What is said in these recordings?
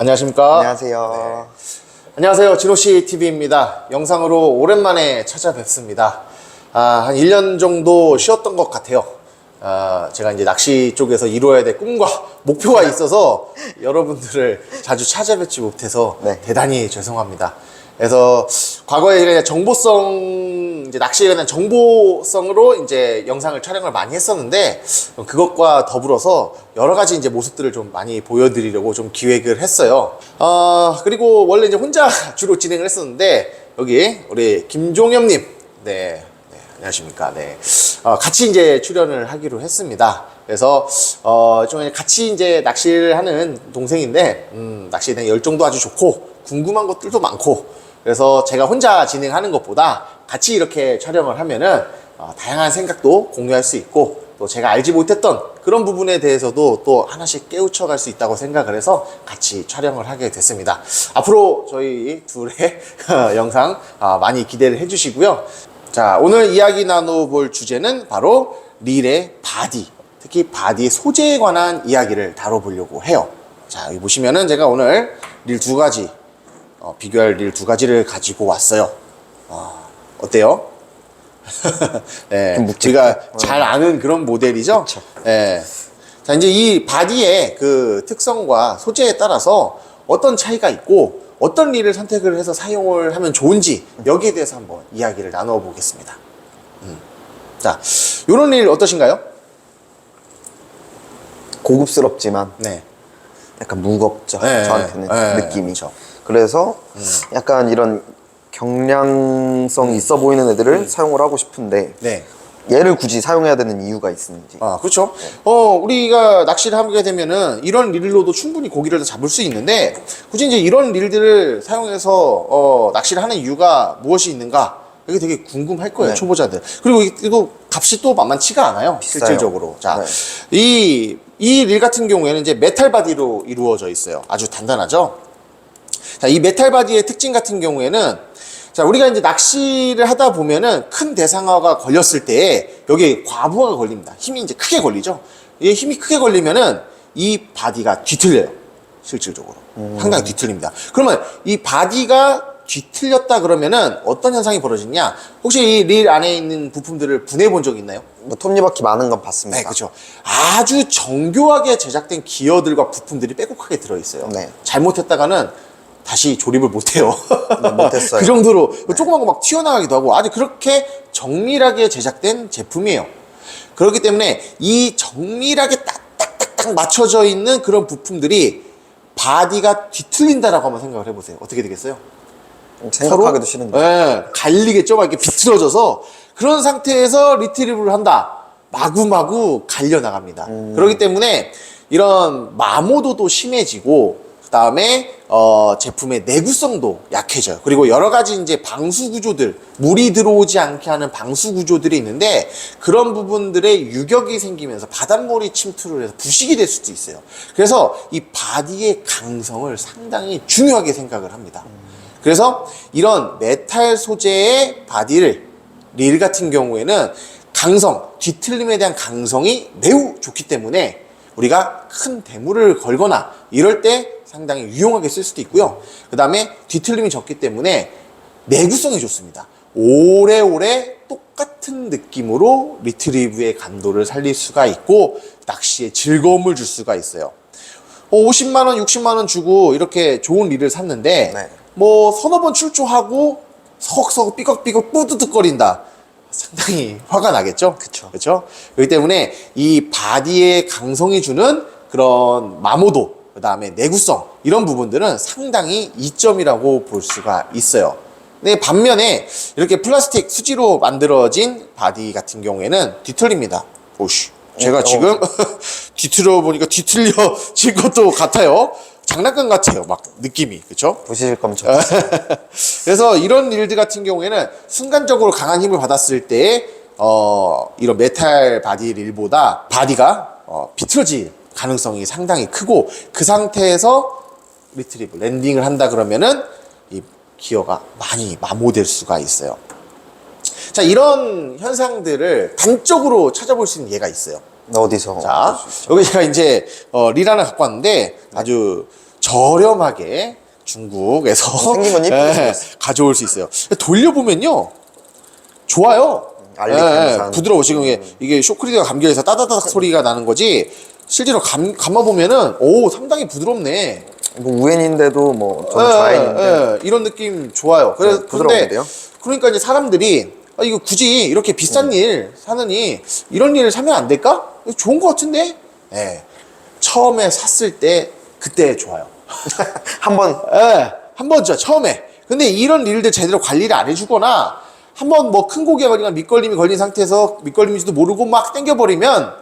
안녕하십니까? 안녕하세요. 안녕하세요. 진호씨 TV입니다. 영상으로 오랜만에 찾아뵙습니다. 한 1년 정도 쉬었던 것 같아요. 제가 이제 낚시 쪽에서 이루어야 될 꿈과 목표가 있어서 여러분들을 자주 찾아뵙지 못해서 네. 대단히 죄송합니다. 그래서 과거에 그냥 정보성, 이제 낚시에 관한 정보성으로 이제 영상을 촬영을 많이 했었는데, 그것과 더불어서 여러 가지 이제 모습들을 좀 많이 보여드리려고 좀 기획을 했어요. 그리고 원래 이제 혼자 주로 진행을 했었는데, 여기 우리 김종엽님, 네, 안녕하십니까. 네. 같이 이제 출연을 하기로 했습니다. 그래서, 좀 같이 이제 낚시를 하는 동생인데, 낚시에 대한 열정도 아주 좋고, 궁금한 것들도 많고, 그래서 제가 혼자 진행하는 것보다 같이 이렇게 촬영을 하면은, 다양한 생각도 공유할 수 있고, 또 제가 알지 못했던 그런 부분에 대해서도 또 하나씩 깨우쳐 갈 수 있다고 생각을 해서 같이 촬영을 하게 됐습니다. 앞으로 저희 둘의 영상 많이 기대를 해주시고요. 자, 오늘 이야기 나눠볼 주제는 바로 릴의 바디, 특히 바디의 소재에 관한 이야기를 다뤄보려고 해요. 자, 여기 보시면은 제가 오늘 릴 두 가지, 비교할 릴 두 가지를 가지고 왔어요. 어때요? 네, 좀 제가 잘 아는 그런 모델이죠. 그쵸. 네. 자, 이제 이 바디의 그 특성과 소재에 따라서 어떤 차이가 있고 어떤 릴을 선택을 해서 사용을 하면 좋은지 여기에 대해서 한번 이야기를 나누어 보겠습니다. 자, 요런 릴 어떠신가요? 고급스럽지만 네. 약간 무겁죠. 네, 저한테는 네, 느낌이. 그쵸. 그래서 약간 이런 경량성 있어 보이는 애들을 사용을 하고 싶은데 네. 얘를 굳이 사용해야 되는 이유가 있는지. 그렇죠. 우리가 낚시를 하게 되면은 이런 릴로도 충분히 고기를 잡을 수 있는데 굳이 이제 이런 릴들을 사용해서 낚시를 하는 이유가 무엇이 있는가? 이게 되게 궁금할 거예요, 네. 초보자들. 그리고 이거 값이 또 만만치가 않아요, 비싸요. 실질적으로. 자, 네. 이 릴 같은 경우에는 이제 메탈 바디로 이루어져 있어요. 아주 단단하죠. 자, 이 메탈 바디의 특징 같은 경우에는, 자, 우리가 이제 낚시를 하다 보면은 큰 대상어가 걸렸을 때 여기 과부하가 걸립니다. 힘이 이제 크게 걸리죠. 이 힘이 크게 걸리면은 이 바디가 뒤틀려요. 실질적으로. 상당히 뒤틀립니다. 그러면 이 바디가 뒤틀렸다 그러면은 어떤 현상이 벌어지냐? 혹시 이 릴 안에 있는 부품들을 분해해 본 적 있나요? 뭐 톱니바퀴 많은 건 봤습니다. 네, 그렇죠. 아주 정교하게 제작된 기어들과 부품들이 빼곡하게 들어있어요. 네. 잘못했다가는 다시 조립을 못해요. 네, 못했어요. 그 정도로 조그만 거 막 튀어나가기도 하고 아주 그렇게 정밀하게 제작된 제품이에요. 그렇기 때문에 이 정밀하게 딱딱딱딱 맞춰져 있는 그런 부품들이 바디가 뒤틀린다라고 한번 생각을 해보세요. 어떻게 되겠어요? 생각하기도 싫은데. 네, 갈리겠죠? 막 이렇게 비틀어져서 그런 상태에서 리트리브를 한다. 마구마구 갈려나갑니다. 그렇기 때문에 이런 마모도도 심해지고 그 다음에 제품의 내구성도 약해져요. 그리고 여러 가지 이제 방수 구조들, 물이 들어오지 않게 하는 방수 구조들이 있는데 그런 부분들에 유격이 생기면서 바닷물이 침투를 해서 부식이 될 수도 있어요. 그래서 이 바디의 강성을 상당히 중요하게 생각을 합니다. 그래서 이런 메탈 소재의 바디를 릴 같은 경우에는 강성, 뒤틀림에 대한 강성이 매우 좋기 때문에 우리가 큰 대물을 걸거나 이럴 때 상당히 유용하게 쓸 수도 있고요. 그 다음에 뒤틀림이 적기 때문에 내구성이 좋습니다. 오래오래 똑같은 느낌으로 리트리브의 감도를 살릴 수가 있고 낚시에 즐거움을 줄 수가 있어요. 50만원, 60만원 주고 이렇게 좋은 릴을 샀는데 네. 뭐 서너 번 출조하고 서걱서걱 삐걱삐걱 뿌드득거린다. 상당히 화가 나겠죠? 그쵸. 그렇죠? 그렇기 때문에 이 바디의 강성이 주는 그런 마모도, 그 다음에 내구성 이런 부분들은 상당히 이점이라고 볼 수가 있어요. 근데 반면에 이렇게 플라스틱 수지로 만들어진 바디 같은 경우에는 뒤틀립니다. 오씨, 제가 지금 뒤틀어 보니까 뒤틀려질 것도 같아요. 장난감 같아요, 막 느낌이. 그쵸? 보실 거면 좋겠어요. 그래서 이런 일들 같은 경우에는 순간적으로 강한 힘을 받았을 때 이런 메탈 바디 릴보다 바디가 비틀어질 가능성이 상당히 크고 그 상태에서 리트리브 랜딩을 한다 그러면은 이 기어가 많이 마모될 수가 있어요. 자, 이런 현상들을 단적으로 찾아볼 수 있는 예가 있어요. 어디서? 자, 여기 제가 이제 릴 하나 갖고 왔는데 아주 저렴하게 중국에서 생긴 건 예쁘게 생겼어. 가져올 수 있어요. 돌려보면요, 좋아요. 알리캠산. 부드러워. 지금 이게 쇼크리드가 감겨서 따다닥 소리가 나는 거지. 실제로 감아보면은 오, 상당히 부드럽네. 이거 우엔인데도 뭐 저는 좌엔인데 이런 느낌 좋아요. 그래서 부드러운데요? 그러니까 이제 사람들이 이거 굳이 이렇게 비싼 일 사느니 이런 일을 사면 안 될까? 이거 좋은 것 같은데. 예. 처음에 샀을 때 그때 좋아요. 한번 한번 죠 처음에. 근데 이런 일들 제대로 관리를 안 해주거나 한번 뭐 큰 고기가 걸리거나 밑걸림이 걸린 상태에서 밑걸림인지도 모르고 막 당겨버리면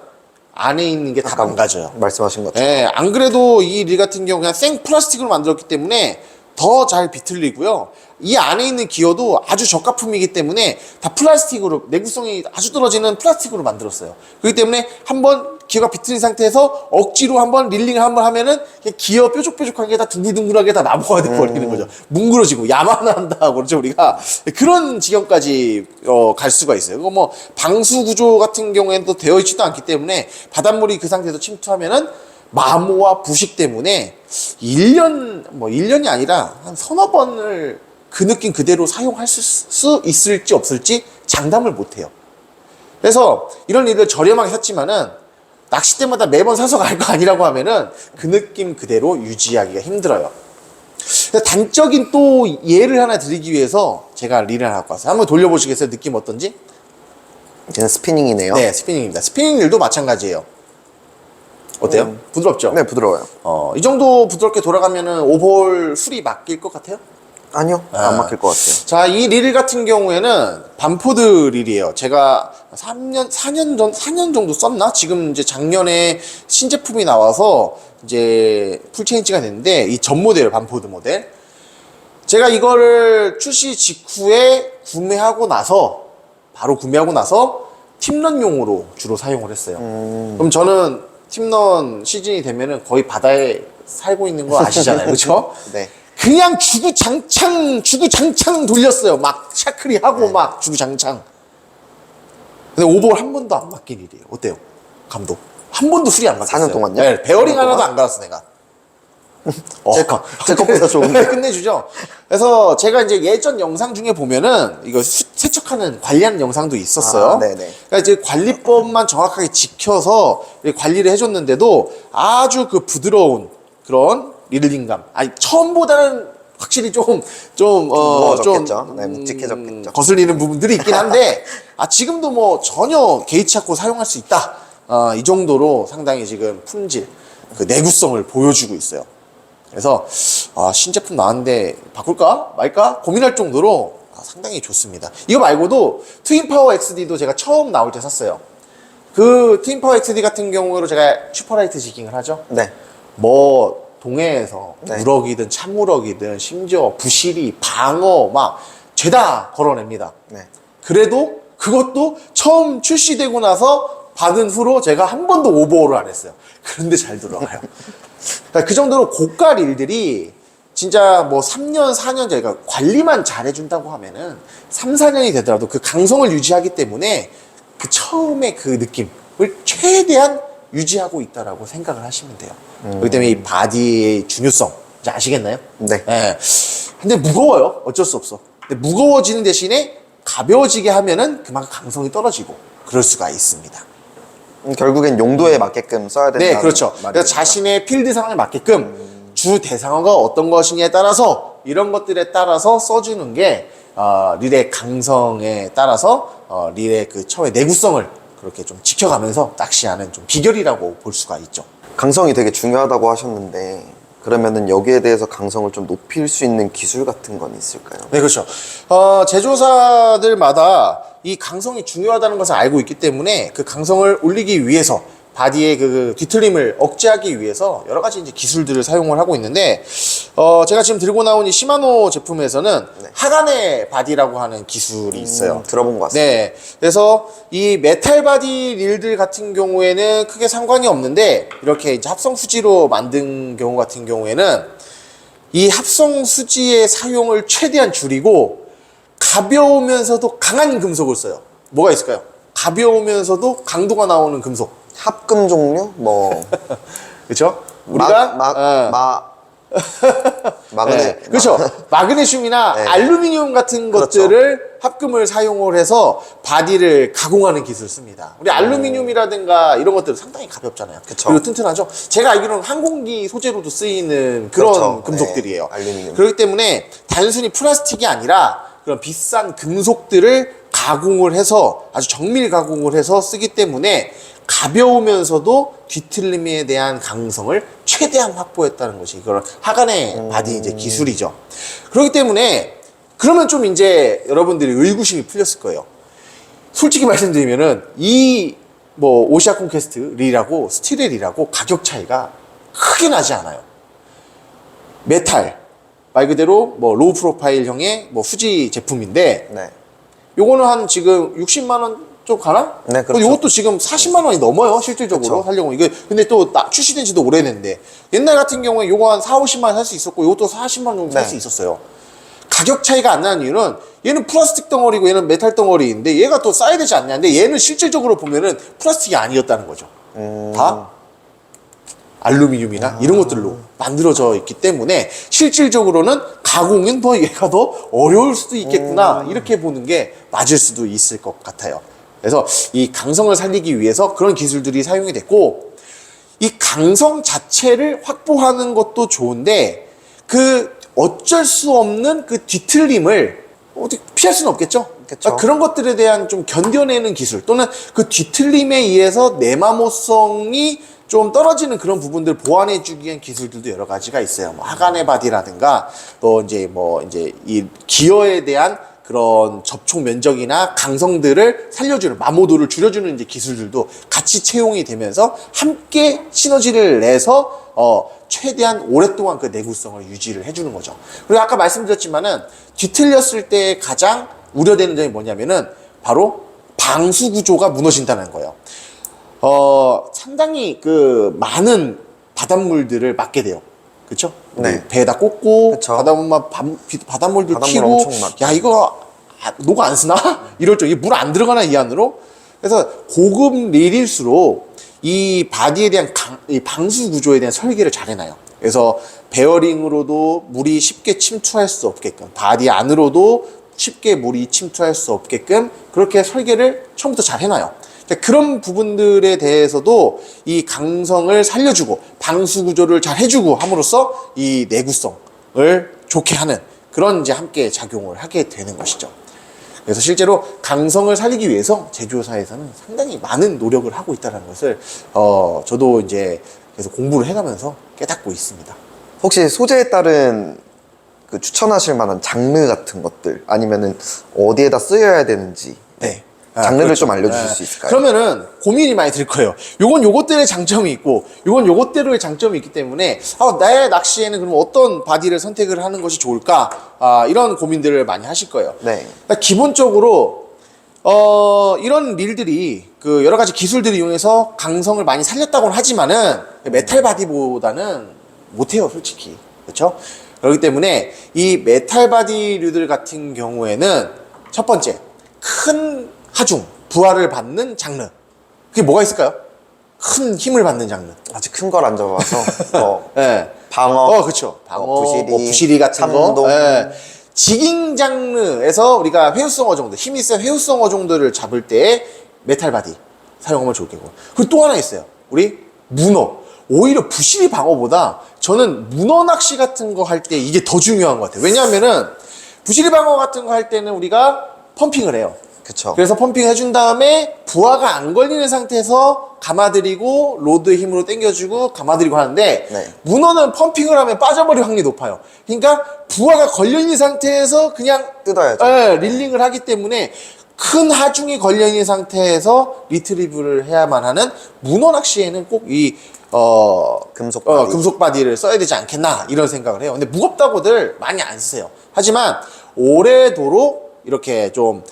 안에 있는 게 다 망가져요. 말씀하신 것처럼 예, 안 그래도 이 릴 같은 경우 그냥 생 플라스틱으로 만들었기 때문에 더 잘 비틀리고요. 이 안에 있는 기어도 아주 저가품이기 때문에 다 플라스틱으로, 내구성이 아주 떨어지는 플라스틱으로 만들었어요. 그렇기 때문에 한번 기어가 비틀린 상태에서 억지로 한번 릴링을 한번 하면은 그냥 기어 뾰족뾰족한 게 다 둥글둥글하게 다 나무가 돼버리는 거죠. 뭉그러지고 야만한다 그러죠 우리가. 그런 지경까지 갈 수가 있어요. 그거 뭐 방수 구조 같은 경우에는 또 되어 있지도 않기 때문에 바닷물이 그 상태에서 침투하면은 마모와 부식 때문에 1년이 아니라 한 서너 번을 그 느낌 그대로 사용할 수 있을지 없을지 장담을 못 해요. 그래서 이런 일을 저렴하게 샀지만은 낚싯대마다 매번 사서 갈 거 아니라고 하면은 그 느낌 그대로 유지하기가 힘들어요. 그래서 단적인 또 예를 하나 드리기 위해서 제가 릴을 하나 갖고 왔어요. 한번 돌려보시겠어요? 느낌 어떤지? 이제는 스피닝이네요. 네, 스피닝입니다. 스피닝 릴도 마찬가지예요. 어때요? 부드럽죠? 네, 부드러워요. 이 정도 부드럽게 돌아가면은 오볼 술이 맡길 것 같아요? 아니요, 안 막힐 것 같아요. 자, 이 릴 같은 경우에는 반포드 릴이에요. 제가 4년 정도 썼나? 지금 이제 작년에 신제품이 나와서 이제 풀체인지가 됐는데, 이 전 모델, 반포드 모델. 제가 이거를 출시 직후에 바로 구매하고 나서 팁런용으로 주로 사용을 했어요. 그럼 저는 팁런 시즌이 되면은 거의 바다에 살고 있는 거 아시잖아요. 그렇죠? 네. 그냥 주구장창 돌렸어요. 막 샤크리 하고 막 주구장창. 근데 오버를 한 번도 안 맡긴 일이에요. 어때요? 감독. 한 번도 술이 안 맡겼어요. 4년 동안요? 네, 베어링 4년 하나도 동안? 안 갈았어 내가. 제 것보다 좋은데. 끝내주죠. 그래서 제가 이제 예전 영상 중에 보면은 이거 세척하는 관리하는 영상도 있었어요. 아, 네네. 그러니까 이제 관리법만 정확하게 지켜서 관리를 해줬는데도 아주 그 부드러운 그런 릴링감. 아니 처음보다는 확실히 좀 무거워졌겠죠. 네, 묵직해졌겠죠. 거슬리는 부분들이 있긴 한데 지금도 뭐 전혀 개의치 않고 사용할 수 있다. 이 정도로 상당히 지금 품질, 그 내구성을 보여주고 있어요. 그래서 신제품 나왔는데 바꿀까 말까 고민할 정도로 상당히 좋습니다. 이거 말고도 트윈파워 XD도 제가 처음 나올 때 샀어요. 그 트윈파워 XD 같은 경우로 제가 슈퍼라이트 지깅을 하죠. 네. 뭐 동해에서 네. 우럭이든 참우럭이든 심지어 부시리, 방어 막 죄다 걸어냅니다. 네. 그래도 그것도 처음 출시되고 나서 받은 후로 제가 한 번도 오버홀을 안 했어요. 그런데 잘 들어가요. 그러니까 그 정도로 고가 릴들이 진짜 뭐 3년, 4년 저희가 관리만 잘해준다고 하면은 3, 4년이 되더라도 그 강성을 유지하기 때문에 그 처음에 그 느낌을 최대한 유지하고 있다라고 생각을 하시면 돼요. 그렇기 때문에 이 바디의 중요성 이제 아시겠나요? 네. 예. 근데 무거워요. 어쩔 수 없어. 근데 무거워지는 대신에 가벼워지게 하면은 그만큼 강성이 떨어지고 그럴 수가 있습니다. 결국엔 용도에 맞게끔 써야 된다. 네, 그렇죠. 그래서 자신의 필드 상황에 맞게끔 주 대상어가 어떤 것이냐에 따라서 이런 것들에 따라서 써주는 게 릴의 강성에 따라서 릴의 그 처의 내구성을 그렇게 좀 지켜가면서 낚시하는 좀 비결이라고 볼 수가 있죠. 강성이 되게 중요하다고 하셨는데 그러면은 여기에 대해서 강성을 좀 높일 수 있는 기술 같은 건 있을까요? 네, 그렇죠. 제조사들마다 이 강성이 중요하다는 것을 알고 있기 때문에 그 강성을 올리기 위해서 바디의 그 뒤틀림을 억제하기 위해서 여러 가지 이제 기술들을 사용을 하고 있는데, 제가 지금 들고 나온 이 시마노 제품에서는 네. 하간의 바디라고 하는 기술이 있어요. 들어본 것 같습니다. 네. 그래서 이 메탈 바디 릴들 같은 경우에는 크게 상관이 없는데, 이렇게 이제 합성 수지로 만든 경우 같은 경우에는 이 합성 수지의 사용을 최대한 줄이고 가벼우면서도 강한 금속을 써요. 뭐가 있을까요? 가벼우면서도 강도가 나오는 금속. 합금 종류? 뭐 그렇죠? 우리가 그렇죠. 마그네슘이나 네. 알루미늄 같은 그렇죠. 것들을 합금을 사용을 해서 바디를 가공하는 기술을 씁니다. 우리 알루미늄이라든가 이런 것들은 상당히 가볍잖아요. 그쵸. 그리고 튼튼하죠. 제가 알기로는 항공기 소재로도 쓰이는 그런 그렇죠. 금속들이에요. 네, 알루미늄. 그렇기 때문에 단순히 플라스틱이 아니라 그런 비싼 금속들을 가공을 해서 아주 정밀 가공을 해서 쓰기 때문에 가벼우면서도 뒤틀림에 대한 강성을 최대한 확보했다는 것이 그런 하간의 바디 이제 기술이죠. 그렇기 때문에 그러면 좀 이제 여러분들이 의구심이 풀렸을 거예요. 솔직히 말씀드리면은 이 뭐 오시아 콘퀘스트 릴하고 스틸의 릴하고 가격 차이가 크게 나지 않아요. 메탈 말 그대로 뭐 로우 프로파일형의 뭐 후지 제품인데 네. 요거는 한 지금 60만 원 좀 가나? 네, 그렇죠. 요것도 지금 40만 원이 넘어요, 실질적으로. 그렇죠. 살려고. 이게, 근데 또 출시된 지도 오래됐는데. 옛날 같은 경우에 요거 한 4, 50만 원 살 수 있었고, 요것도 40만 원 정도 살 네. 수 있었어요. 가격 차이가 안 나는 이유는 얘는 플라스틱 덩어리고 얘는 메탈 덩어리인데 얘가 또 싸야 되지 않냐. 근데 얘는 실질적으로 보면은 플라스틱이 아니었다는 거죠. 다 알루미늄이나 이런 것들로 만들어져 있기 때문에 실질적으로는 가공은 더 얘가 더 어려울 수도 있겠구나 이렇게 보는 게 맞을 수도 있을 것 같아요. 그래서 이 강성을 살리기 위해서 그런 기술들이 사용이 됐고 이 강성 자체를 확보하는 것도 좋은데 그 어쩔 수 없는 그 뒤틀림을 어떻게 피할 수는 없겠죠. 그쵸. 그러니까 그런 것들에 대한 좀 견뎌내는 기술 또는 그 뒤틀림에 의해서 내마모성이 좀 떨어지는 그런 부분들 보완해주기 위한 기술들도 여러 가지가 있어요. 뭐 하간의 바디라든가 또 이제 뭐 이제 이 기어에 대한 그런 접촉 면적이나 강성들을 살려주는 마모도를 줄여주는 이제 기술들도 같이 채용이 되면서 함께 시너지를 내서 최대한 오랫동안 그 내구성을 유지를 해주는 거죠. 그리고 아까 말씀드렸지만은 뒤틀렸을 때 가장 우려되는 점이 뭐냐면은 바로 방수 구조가 무너진다는 거예요. 상당히 그 많은 바닷물들을 맞게 돼요. 그쵸? 네. 배에다 꽂고 그쵸. 바닷물들 바닷물 튀고 엄청 맞죠. 야 이거 녹아 안 쓰나? 이럴 줄 이게 물 안 들어가나 이 안으로? 그래서 고급 릴일수록 이 바디에 대한 이 방수 구조에 대한 설계를 잘 해놔요. 그래서 베어링으로도 물이 쉽게 침투할 수 없게끔 바디 안으로도 쉽게 물이 침투할 수 없게끔 그렇게 설계를 처음부터 잘 해놔요. 그런 부분들에 대해서도 이 강성을 살려주고 방수 구조를 잘 해주고 함으로써 이 내구성을 좋게 하는 그런 이제 함께 작용을 하게 되는 것이죠. 그래서 실제로 강성을 살리기 위해서 제조사에서는 상당히 많은 노력을 하고 있다는 것을 저도 이제 계속 공부를 해가면서 깨닫고 있습니다. 혹시 소재에 따른 그 추천하실 만한 장르 같은 것들 아니면은 어디에다 쓰여야 되는지 네. 장르를 그렇죠. 좀 알려주실 수 있을까요? 그러면은 고민이 많이 들 거예요. 요건 요것들의 장점이 있고, 요건 요것대로의 장점이 있기 때문에, 나의 낚시에는 그럼 어떤 바디를 선택을 하는 것이 좋을까? 이런 고민들을 많이 하실 거예요. 네. 그러니까 기본적으로, 이런 릴들이 그 여러 가지 기술들을 이용해서 강성을 많이 살렸다고는 하지만은 메탈 바디보다는 못해요, 솔직히. 그렇죠? 그렇기 때문에 이 메탈 바디류들 같은 경우에는 첫 번째, 큰 하중, 부하를 받는 장르. 그게 뭐가 있을까요? 큰 힘을 받는 장르. 아직 큰 걸 안 잡아서 네. 방어, 그렇죠. 방어, 부시리, 부시리 같은 참동. 거. 네. 지깅 장르에서 우리가 회유성 어종들, 힘이 센 회유성 어종들을 잡을 때 메탈 바디 사용하면 좋겠고. 그리고 또 하나 있어요. 우리 문어. 오히려 부시리 방어보다 저는 문어 낚시 같은 거 할 때 이게 더 중요한 것 같아요. 왜냐하면은 부시리 방어 같은 거 할 때는 우리가 펌핑을 해요. 그쵸. 그래서 펌핑 해준 다음에 부하가 안 걸리는 상태에서 감아들이고 로드의 힘으로 당겨주고 감아들이고 하는데 네. 문어는 펌핑을 하면 빠져버릴 확률이 높아요. 그러니까 부하가 걸려있는 상태에서 그냥 뜯어야죠. 릴링을 하기 때문에 큰 하중이 걸려있는 상태에서 리트리브를 해야만 하는 문어 낚시에는 꼭 이 금속 바디. 금속 바디를 써야 되지 않겠나 이런 생각을 해요. 근데 무겁다고들 많이 안 쓰세요. 하지만 오래도록 이렇게 좀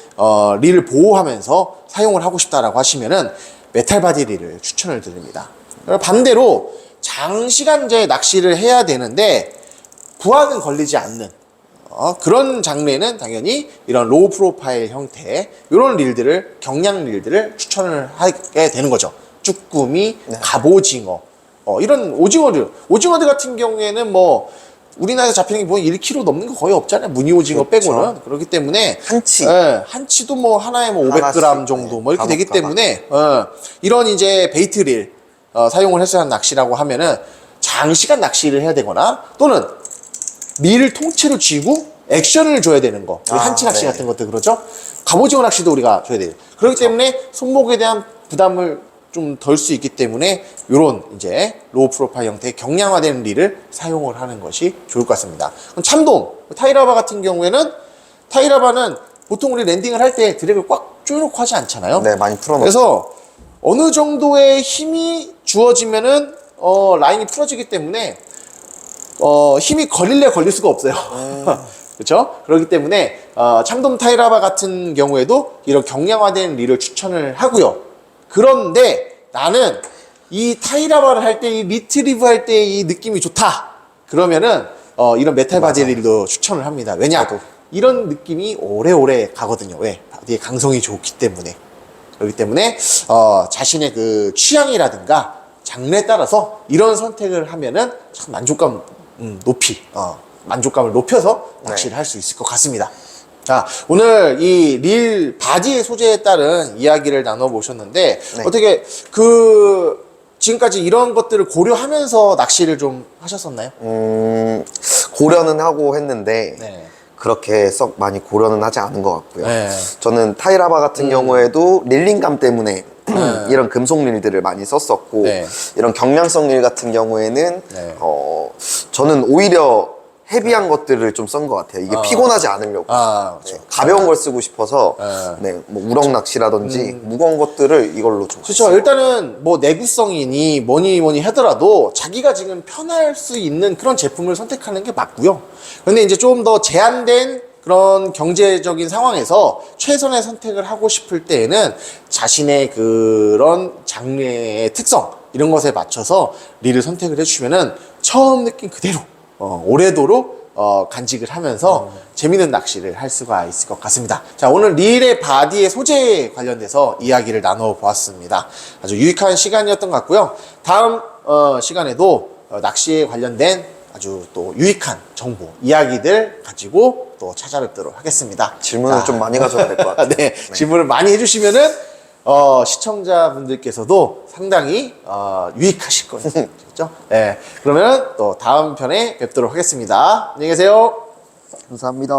릴을 보호하면서 사용을 하고 싶다라고 하시면은 메탈 바디 릴을 추천을 드립니다. 반대로 장시간 이제 낚시를 해야 되는데 부하는 걸리지 않는 그런 장르에는 당연히 이런 로우 프로파일 형태 이런 릴들을 경량 릴들을 추천을 하게 되는 거죠. 쭈꾸미, 네. 갑오징어 이런 오징어들 같은 경우에는 뭐 우리나라에서 잡히는 게 보면 1kg 넘는 거 거의 없잖아요. 무늬 오징어 그렇죠. 빼고는. 그렇기 때문에 한치. 예, 한치도 뭐 하나에 뭐 500g 하나씩, 정도 네, 뭐 이렇게 되기 가격대가. 때문에 이런 이제 베이트릴 사용을 해서 한 낚시라고 하면은 장시간 낚시를 해야 되거나 또는 릴을 통째로 쥐고 액션을 줘야 되는 거. 우리 아, 한치 낚시 네. 같은 것들 그렇죠? 갑오징어 낚시도 우리가 줘야 돼요. 그렇기 때문에 손목에 대한 부담을 좀 덜 수 있기 때문에 요런 이제 로우 프로파일 형태의 경량화된 릴을 사용을 하는 것이 좋을 것 같습니다. 그럼 참돔, 타이라바 같은 경우에는 타이라바는 보통 우리 랜딩을 할 때 드랙을 꽉 조여놓고 하지 않잖아요. 네, 많이 풀어놓죠. 그래서 어느 정도의 힘이 주어지면은 라인이 풀어지기 때문에 힘이 걸릴래 걸릴 수가 없어요. 그렇죠? 그렇기 때문에 참돔 타이라바 같은 경우에도 이런 경량화된 릴을 추천을 하고요. 그런데 나는 이 타이라바를 할 때, 이 리트리브 할 때 이 느낌이 좋다. 그러면은 이런 메탈 바디 릴도 추천을 합니다. 왜냐? 이런 느낌이 오래오래 가거든요. 왜? 바디의 강성이 좋기 때문에. 그렇기 때문에 자신의 그 취향이라든가 장르에 따라서 이런 선택을 하면은 참 만족감 만족감을 높여서 낚시를 할 수 있을 것 같습니다. 자, 오늘 이 릴 바디의 소재에 따른 이야기를 나눠보셨는데 네. 어떻게 지금까지 이런 것들을 고려하면서 낚시를 좀 하셨었나요? 고려는 하고 했는데 네. 그렇게 썩 많이 고려는 하지 않은 것 같고요. 네. 저는 타이라바 같은 경우에도 릴링감 때문에 이런 금속 릴들을 많이 썼었고 네. 이런 경량성 릴 같은 경우에는 네. 저는 오히려 헤비한 것들을 좀 쓴 것 같아요. 이게 피곤하지 않으려고. 그렇죠. 가벼운 걸 쓰고 싶어서 네. 뭐 우럭 낚시라든지 무거운 것들을 이걸로 좀 그렇죠. 일단은 뭐 내구성이니 뭐니 하더라도 자기가 지금 편할 수 있는 그런 제품을 선택하는 게 맞고요. 근데 이제 좀 더 제한된 그런 경제적인 상황에서 최선의 선택을 하고 싶을 때에는 자신의 그런 장르의 특성 이런 것에 맞춰서 릴을 선택을 해주시면은 처음 느낀 그대로 오래도록 간직을 하면서 재미있는 낚시를 할 수가 있을 것 같습니다. 자, 오늘 릴의 바디의 소재에 관련돼서 이야기를 나눠보았습니다. 아주 유익한 시간이었던 것 같고요. 다음 시간에도 낚시에 관련된 아주 또 유익한 정보, 이야기들 가지고 또 찾아뵙도록 하겠습니다. 질문을 자, 좀 많이 가져도 될 것 같아요. 네, 질문을 많이 해주시면은 시청자분들께서도 상당히 유익하실 거예요. 그렇죠? 네, 그러면 또 다음 편에 뵙도록 하겠습니다. 안녕히 계세요. 감사합니다.